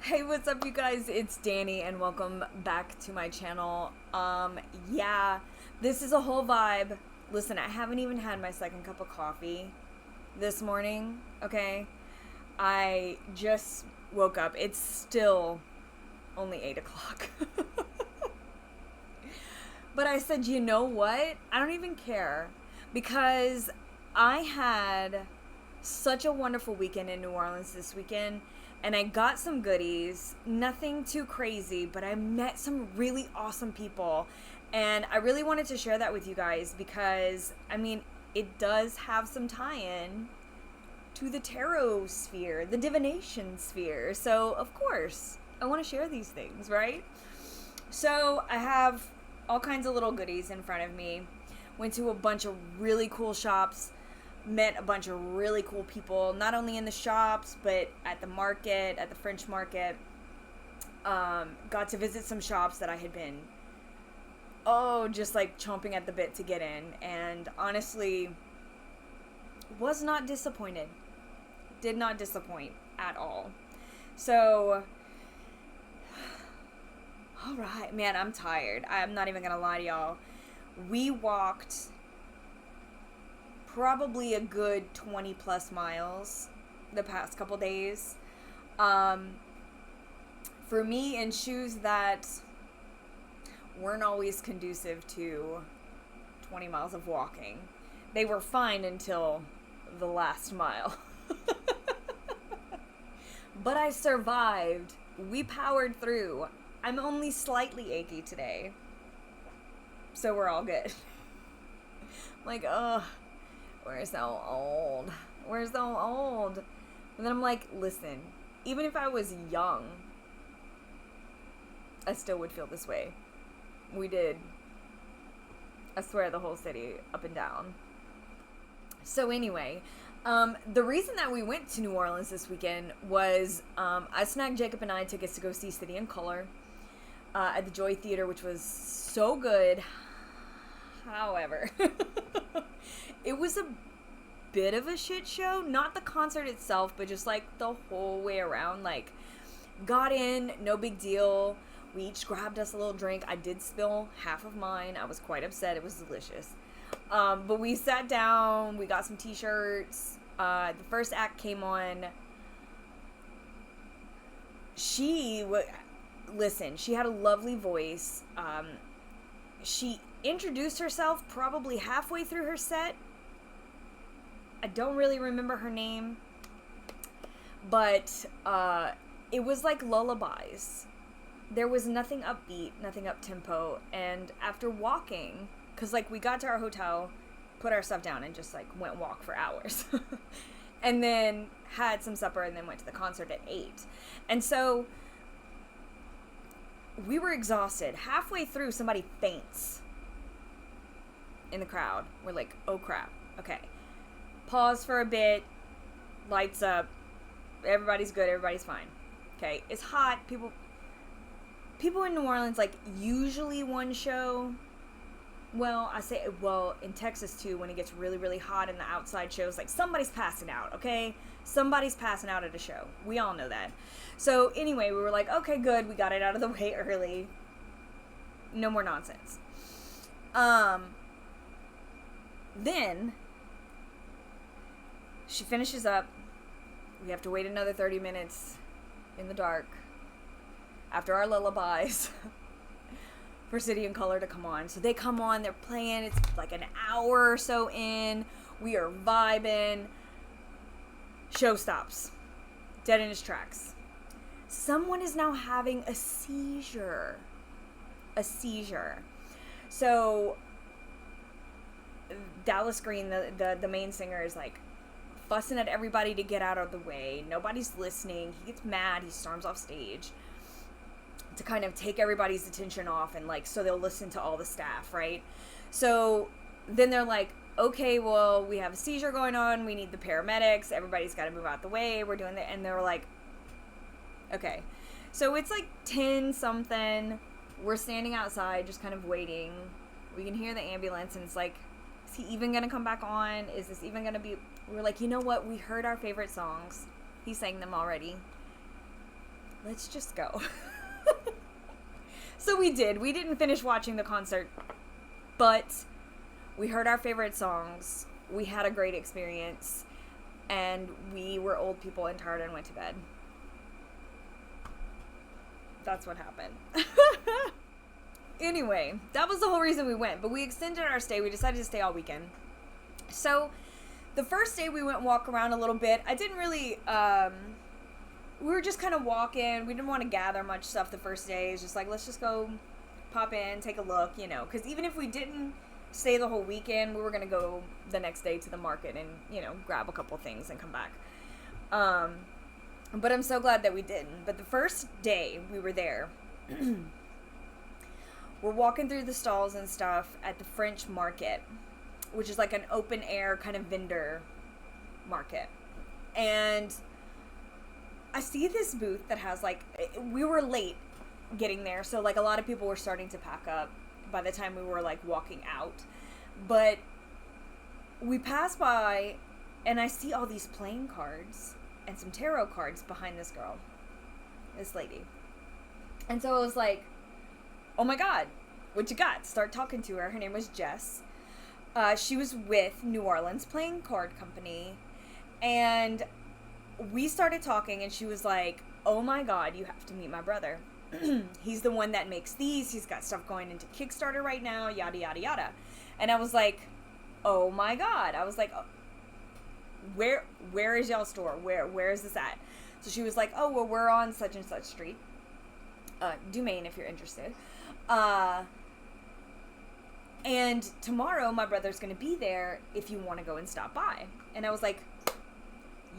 Hey, what's up, you guys? It's Dani, and welcome back to my channel. Yeah, this is a whole vibe. Listen, I haven't even had my second cup of coffee this morning, okay? I just woke up. It's still only 8 o'clock. But I said, you know what? I don't even care, because I had such a wonderful weekend in New Orleans this weekend. And I got some goodies, nothing too crazy, but I met some really awesome people. And I really wanted to share that with you guys because, I mean, it does have some tie-in to the tarot sphere, the divination sphere. So, of course, I want to share these things, right? So, I have all kinds of little goodies in front of me. Went to a bunch of really cool shops. Met a bunch of really cool people, not only in the shops, but at the market, at the French market. Got to visit some shops that I had been, just like chomping at the bit to get in. And honestly, was not disappointed. Did not disappoint at all. So, alright, man, I'm tired. I'm not even gonna lie to y'all. We walked probably a good 20 plus miles the past couple days. For me, in shoes that weren't always conducive to 20 miles of walking. They were fine until the last mile. But I survived. We powered through. I'm only slightly achy today. So we're all good. Like, ugh. We're so old. We're so old. And then I'm like, listen, even if I was young, I still would feel this way. We did, I swear, the whole city up and down. So anyway, the reason that we went to New Orleans this weekend was I snagged Jacob and I tickets to go see City in Color at the Joy Theater, which was so good. However, it was a bit of a shit show. Not the concert itself, but just like the whole way around. Like, got in, no big deal. We each grabbed us a little drink. I did spill half of mine. I was quite upset. It was delicious. But we sat down. We got some t-shirts. The first act came on. Listen, she had a lovely voice. She introduced herself probably halfway through her set. I don't really remember her name, but it was like lullabies. There was nothing upbeat, nothing up-tempo, and after walking, because like we got to our hotel, put our stuff down, and just like went walk for hours, and then had some supper, and then went to the concert at 8. And so we were exhausted. Halfway through, somebody faints in the crowd. We're like, oh crap, okay. Pause for a bit, lights up, everybody's good, everybody's fine. Okay, it's hot, people in New Orleans, like, usually one show, in Texas too, when it gets really, really hot in the outside shows, like, somebody's passing out, okay? Somebody's passing out at a show. We all know that. So, anyway, we were like, okay, good, we got it out of the way early. No more nonsense. Then she finishes up. We have to wait another 30 minutes in the dark after our lullabies for City in Color to come on. So they come on, they're playing. It's like an hour or so in. We are vibing. Show stops. Dead in its tracks. Someone is now having a seizure. So Dallas Green, the main singer, is like fussing at everybody to get out of the way. Nobody's listening. He gets mad. He storms off stage to kind of take everybody's attention off, and like, so they'll listen to all the staff, right? So then they're like, okay, well, we have a seizure going on. We need the paramedics. Everybody's got to move out the way. We're doing that. And they were like, okay. So it's like 10 something. We're standing outside just kind of waiting. We can hear the ambulance, and it's like, is he even going to come back on? Is this even going to be... We were like, you know what? We heard our favorite songs. He sang them already. let's just go. So we did. We didn't finish watching the concert, but we heard our favorite songs. We had a great experience, and we were old people and tired and went to bed. That's what happened. Anyway, that was the whole reason we went, but we extended our stay. We decided to stay all weekend. So the first day we went walk around a little bit. I didn't really, we were just kind of walking. We didn't want to gather much stuff the first day. It's just like, let's just go pop in, take a look, you know, because even if we didn't stay the whole weekend, we were going to go the next day to the market and, you know, grab a couple things and come back. But I'm so glad that we didn't. But the first day we were there, we're walking through the stalls and stuff at the French market, which is like an open air kind of vendor market. And I see this booth that has like, we were late getting there, so like a lot of people were starting to pack up by the time we were like walking out. But we passed by and I see all these playing cards and some tarot cards behind this girl, this lady. And so I was like, oh my God, what you got? Start talking to her. Her name was Jess. She was with New Orleans Playing Card Company. And we started talking and she was like, oh my God, you have to meet my brother. He's the one that makes these. He's got stuff going into Kickstarter right now, yada, yada, yada. And I was like, oh my God. I was like, oh, where is y'all's store? Where is this at? So she was like, oh, well, we're on such and such street. Dumaine, if you're interested. And tomorrow my brother's going to be there if you want to go and stop by. And I was like,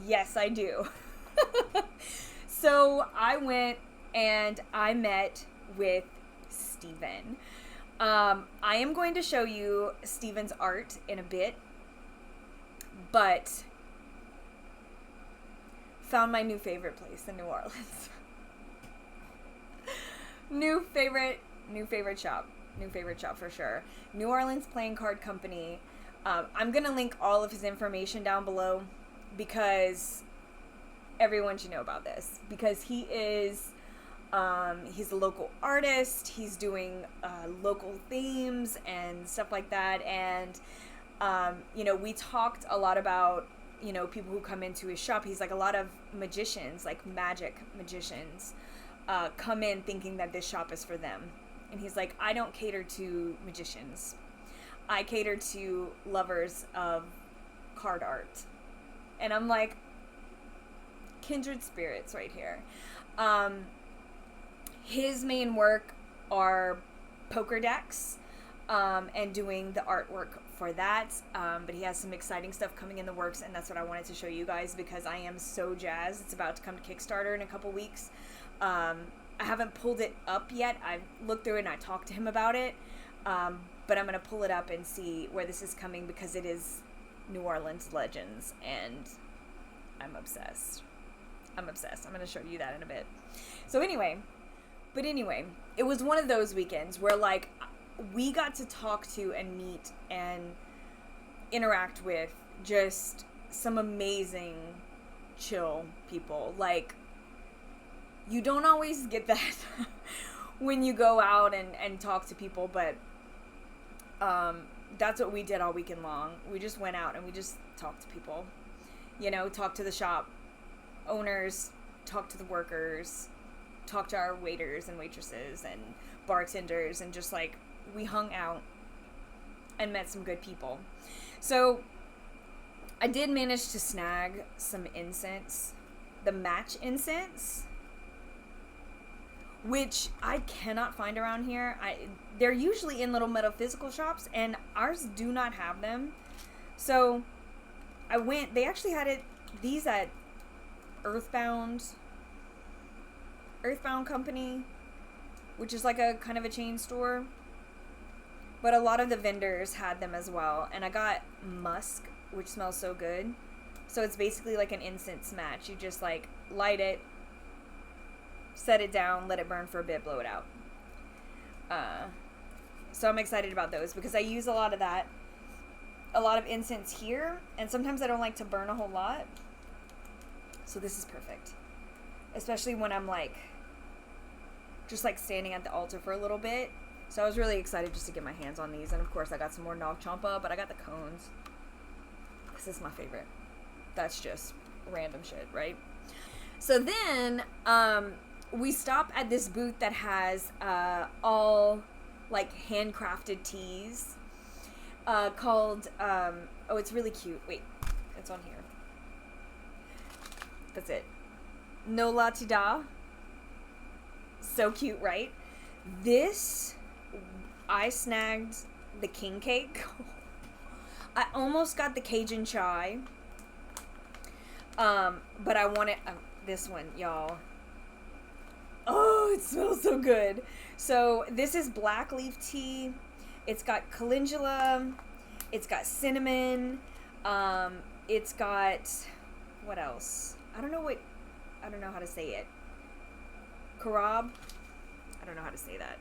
yes, I do. So I went and I met with Steven. I am going to show you Steven's art in a bit, but found my new favorite place in New Orleans. New favorite shop for sure. New Orleans Playing Card Company. I'm gonna link all of his information down below because everyone should know about this, because he is he's a local artist. He's doing local themes and stuff like that. And you know, we talked a lot about, you know, people who come into his shop. He's like, a lot of magicians, like magic magicians, come in thinking that this shop is for them. And he's like, I don't cater to magicians. I cater to lovers of card art. And I'm like, kindred spirits right here. His main work are poker decks, and doing the artwork for that. But he has some exciting stuff coming in the works, and that's what I wanted to show you guys because I am so jazzed. It's about to come to Kickstarter in a couple weeks. I haven't pulled it up yet. I've looked through it and I talked to him about it. But I'm going to pull it up and see where this is coming because it is New Orleans Legends and I'm obsessed. I'm going to show you that in a bit. So anyway, it was one of those weekends where like we got to talk to and meet and interact with just some amazing chill people. Like, you don't always get that when you go out and talk to people, but that's what we did all weekend long. We just went out and we just talked to people, you know, talked to the shop owners, talked to the workers, talked to our waiters and waitresses and bartenders, and just like we hung out and met some good people. So I did manage to snag some incense, the match incense, which I cannot find around here. They're usually in little metaphysical shops, and ours do not have them. So I went, they actually had these at Earthbound Company, which is like a kind of a chain store. But a lot of the vendors had them as well. And I got musk, which smells so good. So it's basically like an incense match. You just like light it, set it down, let it burn for a bit, blow it out. So I'm excited about those because I use a lot of that. A lot of incense here. And sometimes I don't like to burn a whole lot. So this is perfect. Especially when I'm like just like standing at the altar for a little bit. So I was really excited just to get my hands on these. And of course I got some more Nog Champa, but I got the cones. This is my favorite. That's just random shit, right? So then we stop at this booth that has all like handcrafted teas called, oh, it's really cute. Wait, it's on here. That's it. Nola Tida. So cute, right? This, I snagged the king cake. I almost got the Cajun chai. But I wanted this one, y'all. Oh, it smells so good. So this is black leaf tea. It's got calendula. It's got cinnamon. It's got, what else? I don't know how to say it. Carob. I don't know how to say that.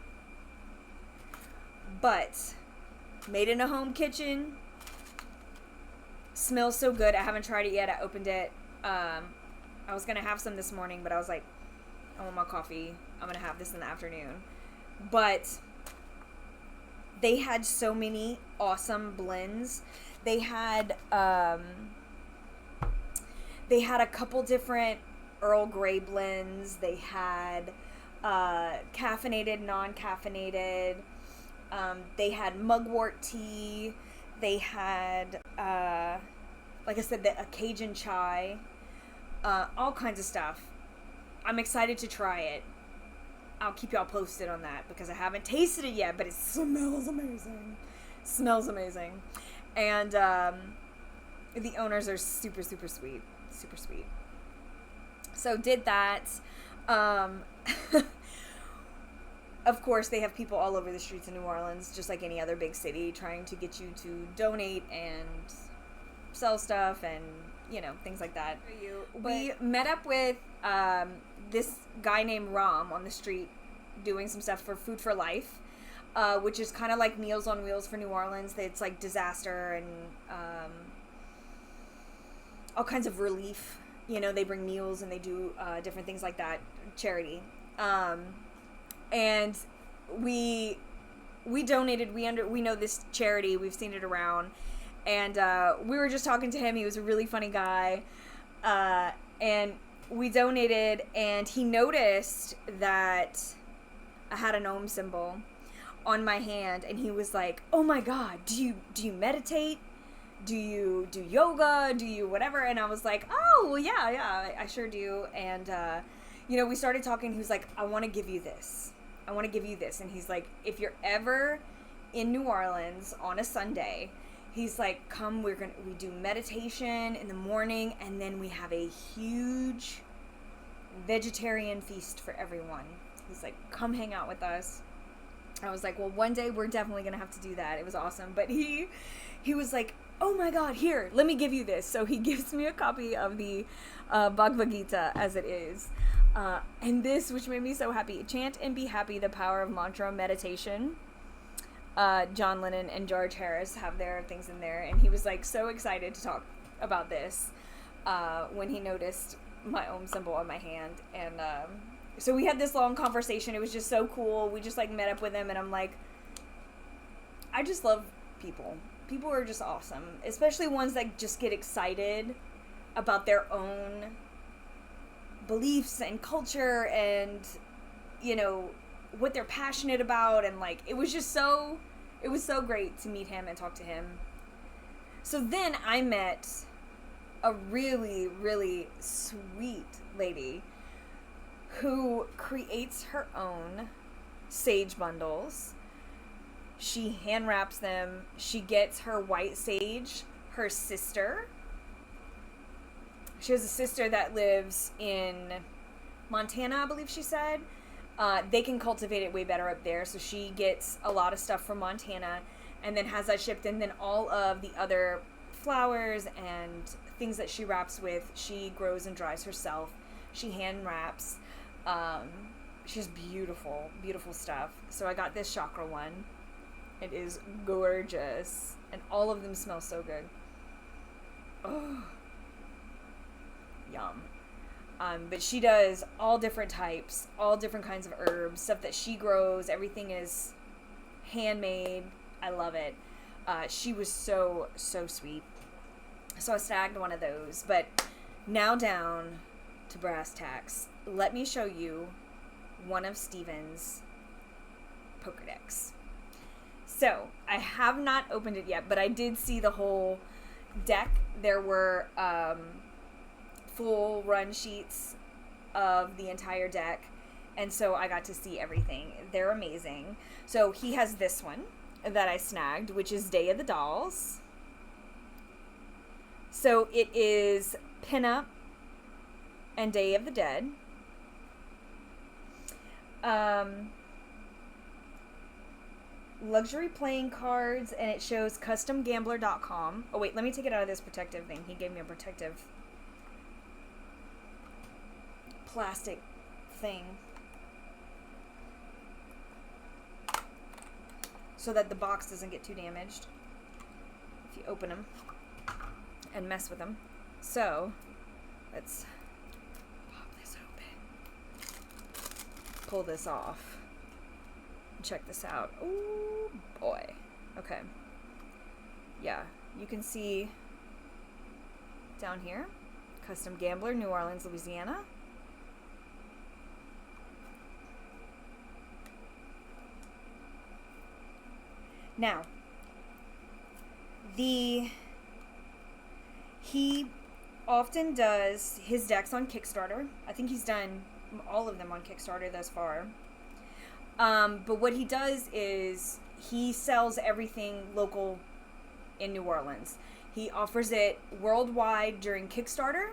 But made in a home kitchen. Smells so good. I haven't tried it yet. I opened it. I was gonna have some this morning, but I was like, I want my coffee. I'm gonna have this in the afternoon. But they had so many awesome blends. They had a couple different Earl Grey blends. They had caffeinated, non-caffeinated. They had mugwort tea. They had, like I said, a Cajun chai. All kinds of stuff. I'm excited to try it. I'll keep y'all posted on that because I haven't tasted it yet, but it smells amazing. Smells amazing. And the owners are super, super sweet. Super sweet. So did that. Of course, they have people all over the streets of New Orleans, just like any other big city, trying to get you to donate and sell stuff and, you know, things like that. We met up with this guy named Ram on the street doing some stuff for Food for Life, which is kind of like Meals on Wheels for New Orleans. It's like disaster and all kinds of relief. You know, they bring meals and they do different things like that, charity. And we donated. We know this charity. We've seen it around, and we were just talking to him. He was a really funny guy, and we donated. And he noticed that I had an Om symbol on my hand, and he was like, "Oh my God, do you meditate? Do you do yoga? Do you whatever?" And I was like, "Oh, well, yeah, I sure do." And you know, we started talking. He was like, "I want to give you this. I want to give you this." And he's like, "If you're ever in New Orleans on a Sunday," he's like, "Come, we do meditation in the morning, and then we have a huge vegetarian feast for everyone." He's like, "Come hang out with us." I was like, "Well, one day we're definitely going to have to do that." It was awesome. But he was like, "Oh my God, here, let me give you this." So he gives me a copy of the Bhagavad Gita as it is. And this, which made me so happy, "Chant and be happy, the power of mantra meditation." John Lennon and George Harris have their things in there. And he was like so excited to talk about this when he noticed my Om symbol on my hand. And so we had this long conversation. It was just so cool. We just like met up with him, and I'm like, I just love people. People are just awesome, especially ones that just get excited about their own beliefs and culture and, you know, what they're passionate about. And like, it was so great to meet him and talk to him. So then I met a really, really sweet lady who creates her own sage bundles. She hand wraps them. She gets her white sage, her sister. She has a sister that lives in Montana, I believe she said. They can cultivate it way better up there. So she gets a lot of stuff from Montana and then has that shipped. And then all of the other flowers and things that she wraps with, she grows and dries herself. She hand wraps. She has beautiful, beautiful stuff. So I got this chakra one. It is gorgeous. And all of them smell so good. Oh. Yum. But she does all different types, all different kinds of herbs, stuff that she grows. Everything is handmade. I love it. She was so sweet. So I snagged one of those. But now down to brass tacks. Let me show you one of Steven's poker decks. So I have not opened it yet, but I did see the whole deck. There were full run sheets of the entire deck, and so I got to see everything. They're amazing. So he has this one that I snagged, which is Day of the Dolls. So it is Pinup and Day of the Dead. Luxury playing cards, and it shows customgambler.com. Oh wait, let me take it out of this protective thing. He gave me a protective plastic thing so that the box doesn't get too damaged if you open them and mess with them. So let's pop this open, pull this off, and check this out. Oh boy. Okay, yeah, you can see down here, Custom Gambler, New Orleans, Louisiana. Now, he often does his decks on Kickstarter. I think he's done all of them on Kickstarter thus far. But what he does is he sells everything local in New Orleans. He offers it worldwide during Kickstarter.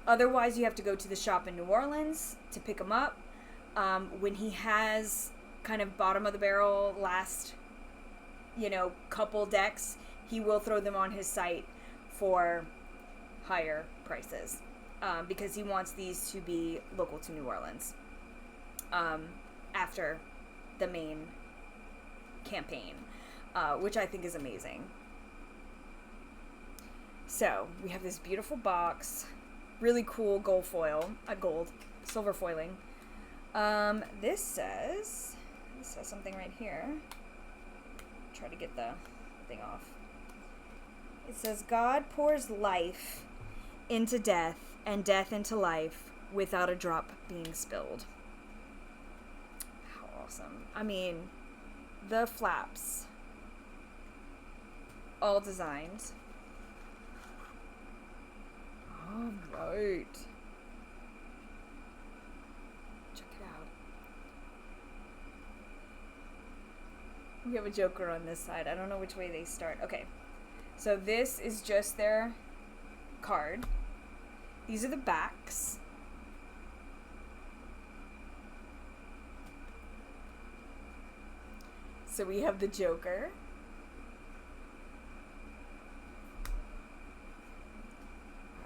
Otherwise, you have to go to the shop in New Orleans to pick them up. When he has kind of bottom of the barrel last, couple decks, he will throw them on his site for higher prices, because he wants these to be local to New Orleans after the main campaign, which I think is amazing. So we have this beautiful box, really cool silver foiling. This says something right here. Try to get the thing off. It says, God pours life into death and death into life without a drop being spilled. How awesome. I mean, the flaps, all designed. All right. Check it out. We have a Joker on this side. I don't know which way they start. Okay. So this is just their card. These are the backs. So we have the Joker.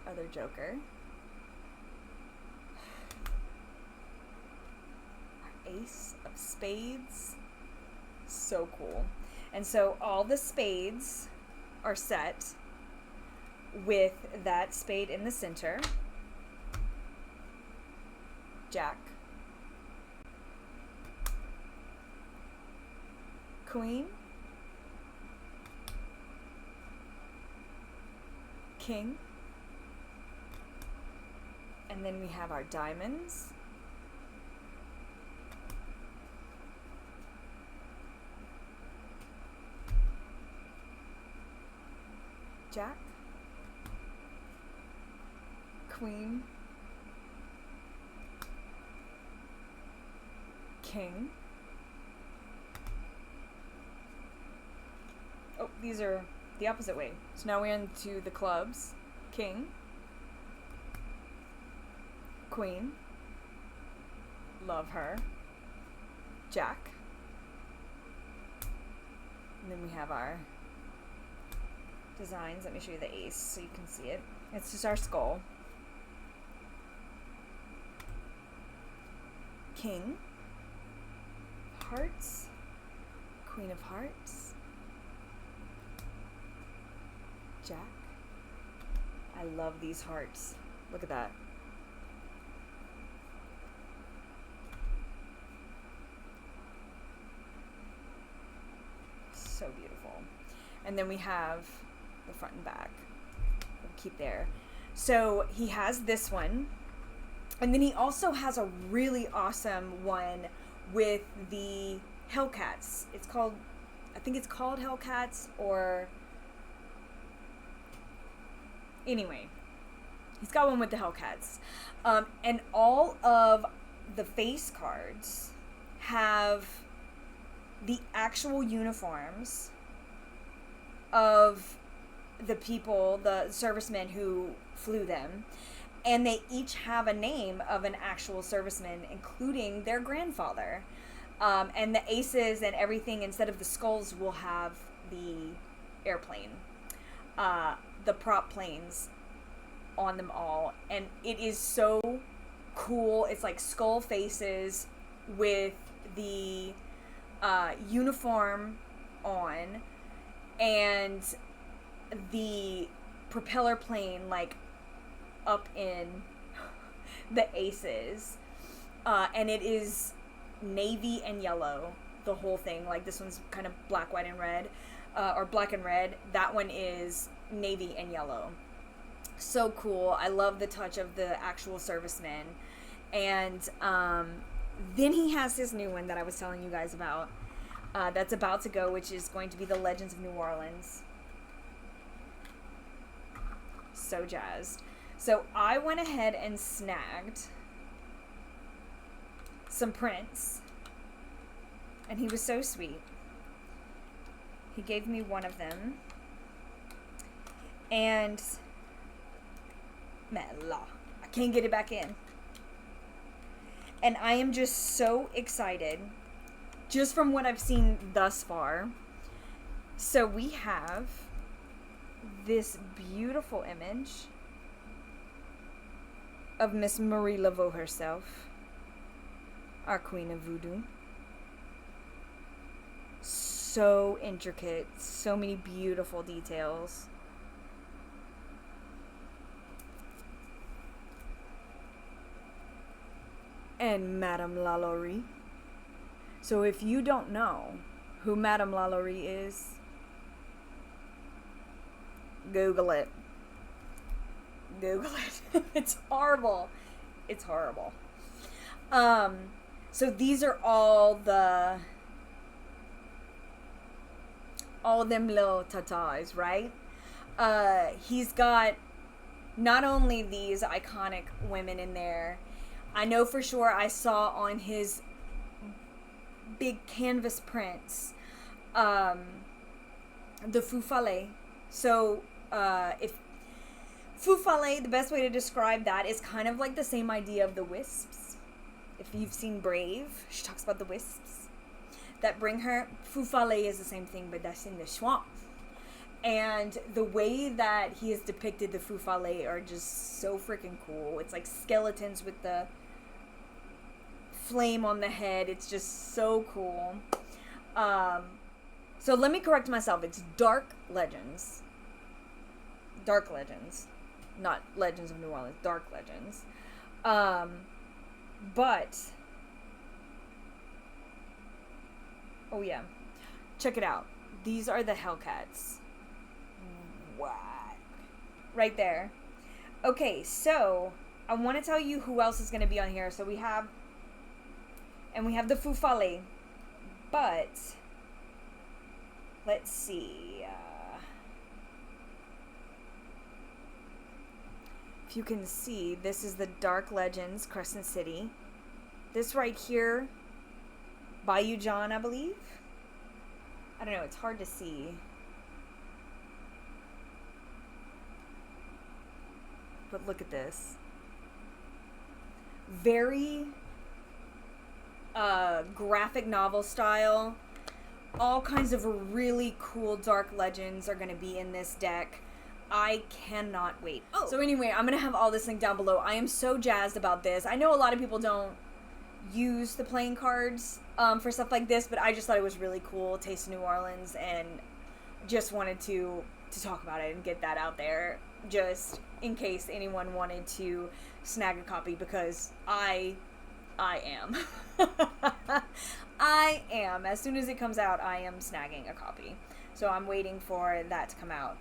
Our other Joker. Our Ace of Spades. So cool. And so all the spades are set with that spade in the center. Jack. Queen. King. And then we have our diamonds. Jack, Queen, King. Oh, these are the opposite way. So now we're into the clubs. King, Queen, love her, Jack, and then we have our designs. Let me show you the ace so you can see it. It's just our skull. King, hearts, Queen of Hearts, Jack. I love these hearts. Look at that. And then we have the front and back. We'll keep there. So he has this one. And then he also has a really awesome one with the Hellcats. I think it's called Hellcats, or anyway, he's got one with the Hellcats. And all of the face cards have the actual uniforms of the people, the servicemen who flew them. And they each have a name of an actual serviceman, including their grandfather. And the aces and everything, instead of the skulls, will have the airplane, the prop planes on them all. And it is so cool. It's like skull faces with the uniform on, and the propeller plane like up in the aces. And it is navy and yellow, the whole thing. Like, this one's kind of black, white, and red, or black and red. That one is navy and yellow. So cool. I love the touch of the actual servicemen. And then he has his new one that I was telling you guys about, that's about to go, which is going to be the Legends of New Orleans. So jazzed. So I went ahead and snagged some prints, and he was so sweet. He gave me one of them, and I can't get it back in. And I am just so excited, just from what I've seen thus far. So we have this beautiful image of Miss Marie Laveau herself, our Queen of Voodoo. So intricate, so many beautiful details. And Madame Lalaurie. So if you don't know who Madame Lalaurie is, Google it. Google it. It's horrible. It's horrible. So these are all them little tatas, right? He's got not only these iconic women in there. I know for sure I saw on his big canvas prints, the feu follet. So, if feu follet, the best way to describe that is kind of like the same idea of the wisps. If you've seen Brave, she talks about the wisps that bring her. Feu follet is the same thing, but that's in the swamp. And the way that he has depicted the feu follet are just so freaking cool. It's like skeletons with the flame on the head. It's just so cool. So let me correct myself. It's Dark Legends. Dark Legends. Not Legends of New Orleans. Dark Legends. But, oh yeah, check it out. These are the Hellcats. What? Right there. Okay, so I want to tell you who else is going to be on here. So we have the feu follet, but let's see. If you can see, this is the Dark Legends, Crescent City. This right here, Bayou John, I believe. I don't know, it's hard to see. But look at this. Very graphic novel style. All kinds of really cool Dark Legends are going to be in this deck. I cannot wait. Oh, so anyway, I'm going to have all this linked down below. I am so jazzed about this. I know a lot of people don't use the playing cards for stuff like this, but I just thought it was really cool. Taste of New Orleans, and just wanted to talk about it and get that out there, just in case anyone wanted to snag a copy, because I am. I am. As soon as it comes out, I am snagging a copy. So I'm waiting for that to come out.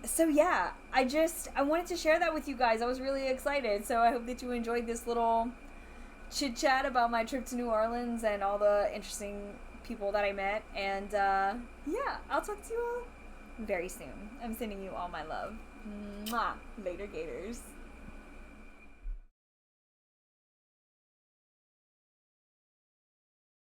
So yeah, I wanted to share that with you guys. I was really excited. So I hope that you enjoyed this little chit chat about my trip to New Orleans and all the interesting people that I met. And yeah, I'll talk to you all very soon. I'm sending you all my love. Mwah. Later, Gators.